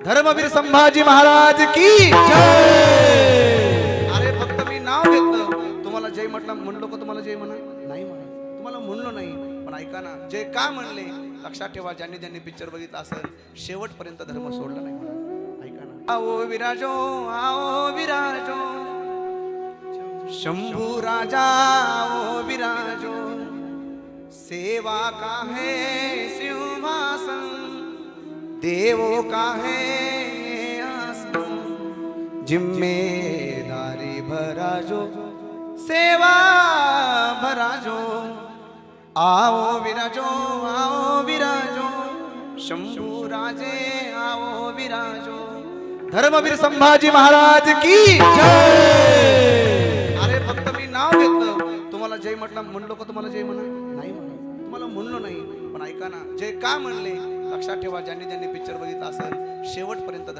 धर्मवीर संभाजी महाराज की जय। अरे फक्त मी नाव घेतलं, तुम्हाला जय म्हटलं, म्हणलो का तुम्हाला जय म्हणा? नाही म्हणा, तुम्हाला म्हणलो नाही, पण ऐका ना, जय का म्हणले लक्षात ठेवा. ज्यांनी ज्यांनी पिक्चर बघितला असेल शेवटपर्यंत धर्म सोडला नाही म्हणा. ऐका ना, आओ विराजो, आओ विराजो, शंभू राजा आओ विराजो, सेवा का है सिंहासन, देवों का है आसन, जिम्मेदारी भरा जो, सेवा भरा जो, आओ विराजो, आओ विराजो, शंभू राजे आओ विराजो, धर्मवीर संभाजी महाराज की जय। अरे फक्त मी नाव घेतलं, तुम्हाला जय म्हटलं, म्हणलो का तुम्हाला जय म्हणा? नाही म्हणा, तुम्हाला म्हणलो नाही, पण ऐका ना, जय का म्हणले लक्षात ठेवा. ज्यांनी ज्यांनी पिक्चर बघितला असेल शेवटपर्यंत